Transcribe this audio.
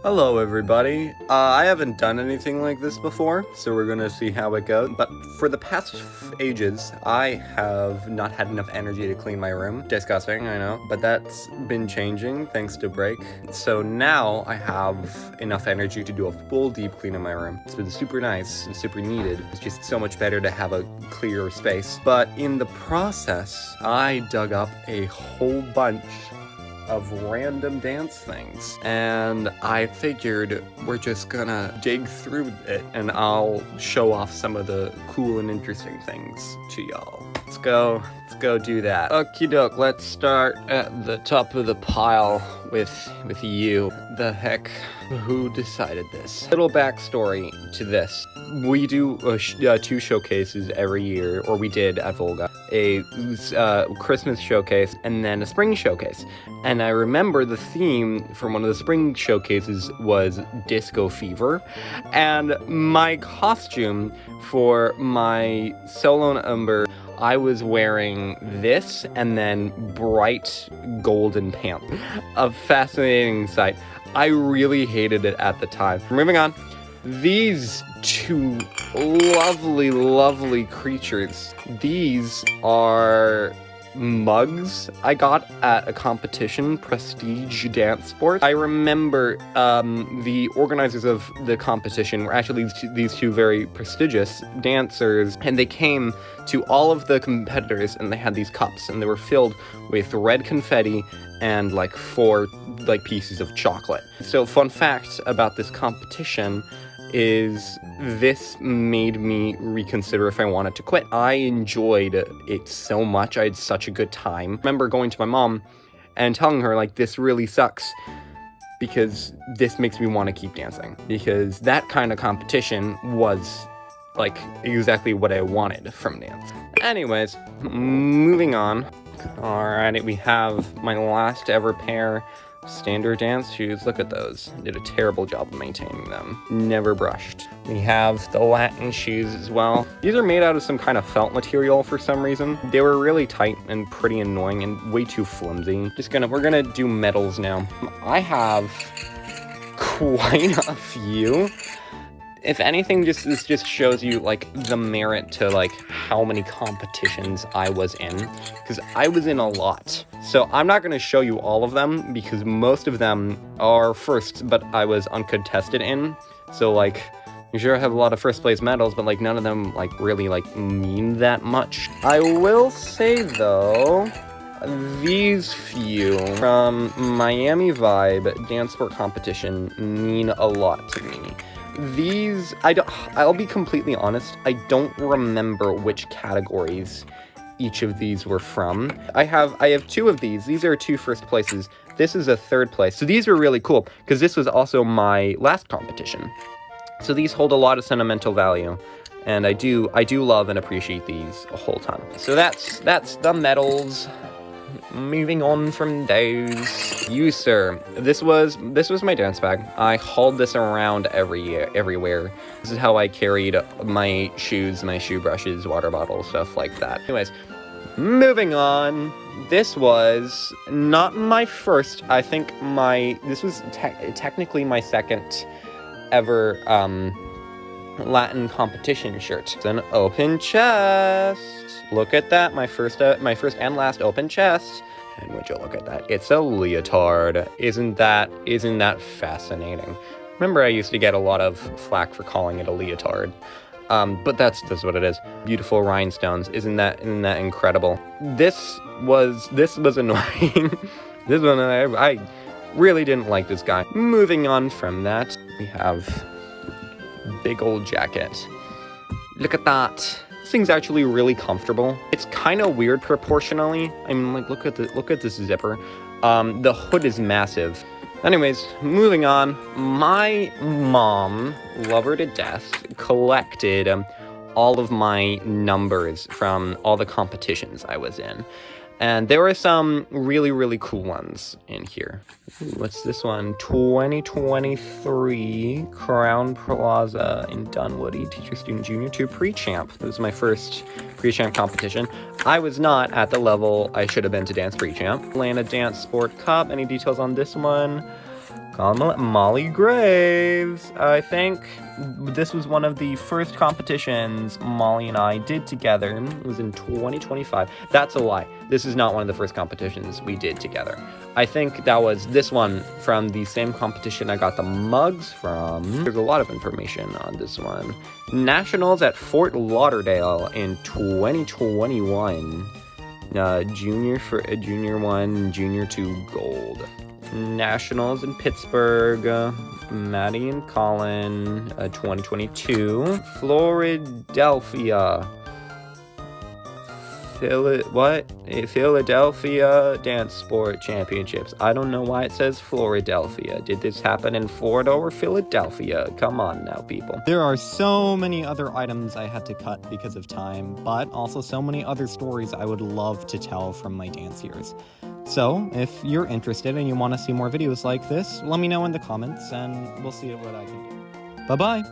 Hello everybody. I haven't done anything like this before, so we're gonna see how it goes. But for the past ages, I have not had enough energy to clean my room. Disgusting, I know, but that's been changing thanks to Break. So now I have enough energy to do a full deep clean in my room. It's been super nice and super needed. It's just so much better to have a clearer space. But in the process, I dug up a whole bunch of random dance things, and I figured we're just gonna dig through it and I'll show off some of the cool and interesting things to y'all. Let's go do that. Okie doke, let's start at the top of the pile with you. The heck, who decided this? Little backstory to this. We do two showcases every year, or we did at Volga. A Christmas showcase and then a spring showcase. And I remember the theme from one of the spring showcases was Disco Fever. And my costume for my solo number, I was wearing this and then bright golden pants. A fascinating sight. I really hated it at the time. Moving on. These two lovely creatures. These are mugs I got at a competition, Prestige Dance Sport. I remember the organizers of the competition were actually these two very prestigious dancers, and they came to all of the competitors and they had these cups and they were filled with red confetti and like 4 pieces of chocolate. So fun fact about this competition is this made me reconsider if I wanted to quit. I enjoyed it so much. I had such a good time. I remember going to my mom and telling her, like, this really sucks because this makes me want to keep dancing. Because that kind of competition was, like, exactly what I wanted from dance. Anyways, moving on. Alrighty, we have my last ever pair standard dance shoes. Look at those. I did a terrible job of maintaining them. Never brushed. We have the Latin shoes as well. These are made out of some kind of felt material for some reason. They were really tight and pretty annoying and way too flimsy. We're gonna do medals now. I have quite a few. If anything, this just shows you, like, the merit to, like, how many competitions I was in. Because I was in a lot. So I'm not going to show you all of them, because most of them are firsts, but I was uncontested in. So, like, you sure have a lot of first place medals, but, like, none of them, like, really, like, mean that much. I will say, though, these few from Miami Vibe Dance Sport Competition mean a lot to me. These, I'll be completely honest, I don't remember which categories each of these were from. I have 2 of these. These are 2 first places. This is a 3rd place. So these are really cool because this was also my last competition. So these hold a lot of sentimental value, and I do love and appreciate these a whole ton. So that's the medals. Moving on from those, you sir, this was my dance bag. I hauled this around everywhere. This is how I carried my shoes, my shoe brushes, water bottles, stuff like that. Anyways, moving on. This was not my first. I think this was technically my 2nd ever Latin competition shirt. It's an open chest. Look at that, my first and last open chest. And would you look at that? It's a leotard. Isn't that fascinating? Remember, I used to get a lot of flack for calling it a leotard. But that's what it is. Beautiful rhinestones. Isn't that incredible? This was annoying. This one, I really didn't like this guy. Moving on from that, we have big old jacket. Look at that. This thing's actually really comfortable. It's kind of weird proportionally. I mean, like, look at this zipper. The hood is massive. Anyways, moving on. My mom, love her to death, collected all of my numbers from all the competitions I was in. And there were some really cool ones in here. Ooh, what's this one? 2023 Crown Plaza in Dunwoody, Teacher Student Junior 2 Pre-Champ. This was my first Pre-Champ competition. I was not at the level I should have been to dance Pre-Champ. Atlanta Dance Sport Cup. Any details on this one? Molly Graves. I think this was one of the first competitions Molly and I did together. It was in 2025. That's a lie. This is not one of the first competitions we did together. I think that was this one from the same competition I got the mugs from. There's a lot of information on this one. Nationals at Fort Lauderdale in 2021. Junior 1, Junior 2 gold. Nationals in Pittsburgh, Maddie and Colin, 2022. Philadelphia. Philadelphia Dance Sport Championships. I don't know why it says Philadelphia. Did this happen in Florida or Philadelphia? Come on now, people. There are so many other items I had to cut because of time, but also so many other stories I would love to tell from my dance years. So, if you're interested and you want to see more videos like this, let me know in the comments, and we'll see what I can do. Bye-bye!